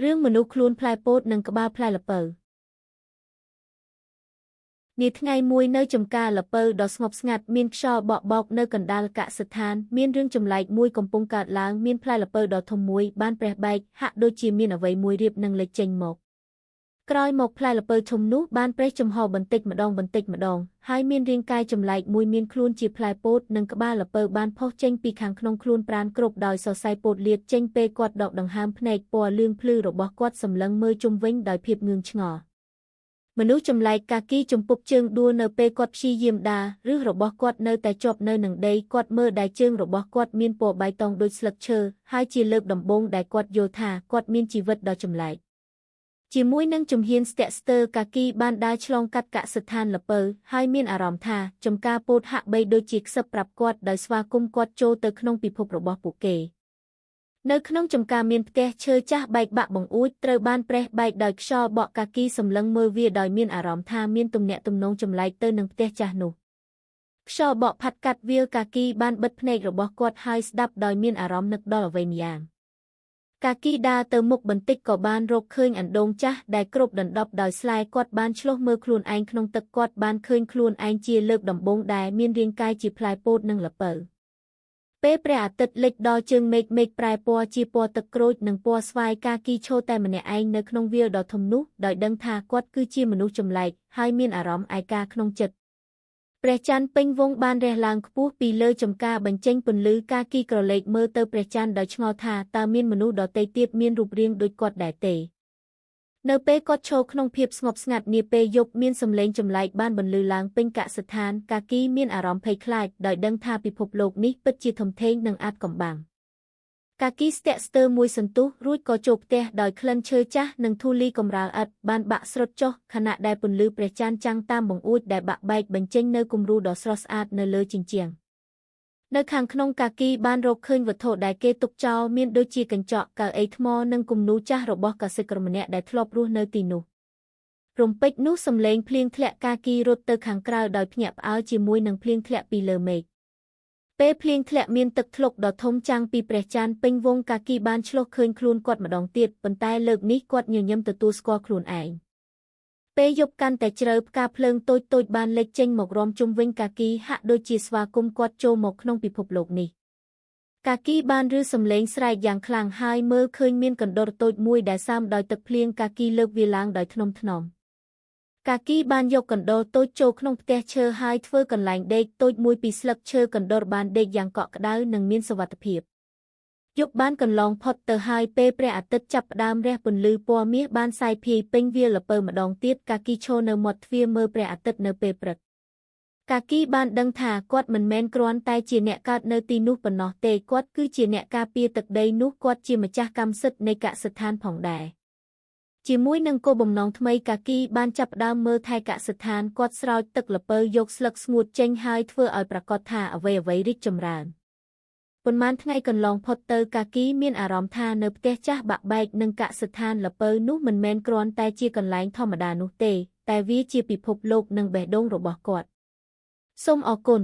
រឿងមនុស្សខ្លួនផ្លែពោតនិងក្បាលផ្លែល្ពៅនាថ្ងៃមួយនៅចំការល្ពៅដ៏ស្ងប់ស្ងាត់មានខ្យល់បក់បោកនៅកណ្ដាលកសិដ្ឋានមានរឿងចម្លែកមួយកំពុងកើតឡើងមានផ្លែល្ពៅដ៏ធំមួយបានប្រេះបែកហាក់ដូចជាមានអ្វីមួយរៀបនឹងលេចចេញមកក្រោយមកផ្លែល្ពៅធំនោះបានប្រេះចំហបន្តិចម្ដងហើយមានរាងកាយចម្លែកមួយមានខ្លួនជាផ្លែពោតនិងក្បាលល្ពៅបានផុសចេញពីខាងក្នុងខ្លួនប្រានគ្រប់ដោយសរសៃពោតលាតចេញពេលគាត់ដកដង្ហើមភ្នែកពណ៌លឿងភ្លឺរបស់គាត់សម្លឹងមើលជុំវិញដោយភាពងឿងឆ្ងល់មនុស្សចម្លែកកាគីជំពប់ជើងដួលនៅពេលគាត់ព្យាយាមដើរឬរបស់គាត់នៅតែជាប់នៅនឹងដីគាត់មើលដែលជើងរបស់គាត់មានពណ៌បៃតងដូចស្លឹកឈើហើយជាលើកដំបូងដែលគាត់យល់ថាគាត់មានជីវិតដ៏ចម្លែកជាមួយនឹងជំហានស្ទាក់ស្ទើរកាគីបានដើរឆ្លងកាត់កសិដ្ឋានល្ពៅហើយមានអារម្មណ៍ថាចំការពោតហាក់បីដូចជាខ្សឹបប្រាប់គាត់ដោយស្វាគមន៍គាត់ចូលទៅក្នុងពិភពរបស់ពួកគេនៅក្នុងចំការមានផ្ទះឈើចាស់បែកបាក់បង្អួចត្រូវបានប្រេះបែកដោយខ្យល់បក់កាគីសម្លឹងមើលវាដោយមានអារម្មណ៍ថាមានទំនាក់ទំនងចម្លែកទៅនឹងផ្ទះចាស់នោះខ្យល់បក់ផាត់កាត់វាលកាគីបានបិទភ្នែករបស់គាត់ហើយស្ដាប់ដោយមានអារម្មណ៍នឹកដល់អ្វីម្យ៉ាងកាគីដើរទៅមុខបន្តិចក៏បានរកឃើញអណ្ដូងចាស់ដែលគ្របដណ្ដប់ដោយស្លែគាត់បានឆ្លុះមើលខ្លួនឯងក្នុងទឹកគាត់បានឃើញខ្លួនឯងជាលើកដំបូងដែលមានរាងកាយជាផ្លែពោតនិងល្ពៅពេលព្រះអាទិត្យលិចដល់ជើងមេឃប្រែពណ៌ជាពណ៌ទឹកក្រូចនិងពណ៌ស្វាយកាគីឈរតែម្នាក់ឯងនៅក្នុងវាលដ៏ធំនោះដោយដឹងថាគាត់គឺជាមនុស្សចម្លែកហើយមានអារម្មណ៍ឯកាក្នុងចិត្តព្រះច័ន្ទពេញវង្សបានរះឡើងខ្ពស់ពីលើចំការបញ្ចេញពន្លឺកាគីក្រឡេកមើលទៅព្រះច័ន្ទដោយឆ្ងល់ថាតើមានមនុស្សដទៃទៀតមានរូបរាងដូចគាត់ដែរទេនៅពេលគាត់ឈរក្នុងភាពស្ងប់ស្ងាត់នាពេលយប់មានសម្លេងចម្លែកបានបន្លឺឡើងពេញកសិដ្ឋានកាគីមានអារម្មណ៍ភ័យខ្លាចដោយដឹងថាពិភពលោកនេះពិតជាធំធេងនិងអាថ៌កំបាំងកាគីស្ទាក់ស្ទើរមួយសន្ទុះរួចក៏ចូលផ្ទះដោយក្លិនឈើចាស់និងធូលីកំរាលឥដ្ឋបានបាក់ស្រុតចុះខណៈដែលពន្លឺព្រះច័ន្ទចាំងតាមបង្អួចដែលបាក់បែកបញ្ចេញនូវគំរូដ៏ស្រស់ស្អាតនៅលើជញ្ជាំងនៅខាងក្នុងកាគីបានរកឃើញវត្ថុដែលគេទុកចោលមានដូចជាកញ្ចក់កៅអីថ្មនិងគំនូរចាស់របស់កសិករម្នាក់ដែលធ្លាប់រស់នៅទីនោះរំពេចនោះសំឡេងភ្លៀងធ្លាក់កាគីរត់ទៅខាងក្រៅដោយភ្ញាក់ផ្អើលជាមួយនឹងភ្លៀងធ្លាក់ពីលើមេឃពេលភ្លៀងធ្លាក់មានទឹកធ្លុកដ៏ធំចាំងពីព្រះច័ន្ទពេញវងកាគីបានឆ្លុះឃើញខ្លួនគាត់ម្ដងទៀតប៉ុន្តែលើកនេះគាត់ញញឹមទទួលស្គាល់ខ្លួនឯងពេលយប់កាន់តែជ្រៅផ្កាភ្លើងតូចបានលេចចេញមករំជុំវិញកាគីហាក់ដូចជាស្វាគមន៍គាត់ចូលមកក្នុងពិភពលោកនេះកាគីបានឮសំឡេងស្រែកយ៉ាងខ្លាំងហើយមើលឃើញមានកណ្ដុរតូចមួយដែលសើមដោយទឹកភ្លៀងកាគីលើកវាឡើងដោយថ្នមកាគីបានយកកណ្ដុរតូចចូលក្នុងផ្ទះឈើហើយធ្វើកន្លែងដេកតូចមួយពីស្លឹកឈើកណ្ដុរបានដេកយ៉ាងកក់ក្ដៅនិងមានសុវត្ថិភាពយប់បានកន្លងផុតទៅហើយពេលព្រះអាទិត្យចាប់ផ្ដើមរះពន្លឺពណ៌មាសបានសាយភាយពេញវាលល្ពៅម្ដងទៀតកាគីឈរនៅមាត់ទ្វារមើលព្រះអាទិត្យនៅពេលព្រឹកកាគីបានដឹងថាគាត់មិនមែនគ្រាន់តែជាអ្នកកើតនៅទីនោះប៉ុណ្ណោះទេគាត់គឺជាអ្នកការពារទឹកដីនោះគាត់ជាម្ចាស់កម្មសិទ្ធិនៃកសិដ្ឋានផងដែរជាមួយនឹងគោលបំណងថ្មីកាគីបានចាប់ផ្ដើមមើលថែកសិដ្ឋានគាត់ស្រោចទឹកល្ពៅយកស្លឹកស្ងួតចេញហើយធ្វើឲ្យប្រាកដថាអ្វីរីកចម្រើនប៉ុន្មានថ្ងៃកន្លងផុតទៅកាគីមានអារម្មណ៍ថានៅផ្ទះចាស់បាក់បែកនិងកសិដ្ឋានល្ពៅនោះមិនមែនគ្រាន់តែជាកន្លែងធម្មតានោះទេតែវាជាពិភពលោកនិងបេះដូងរបស់គាត់សូមអរគុណ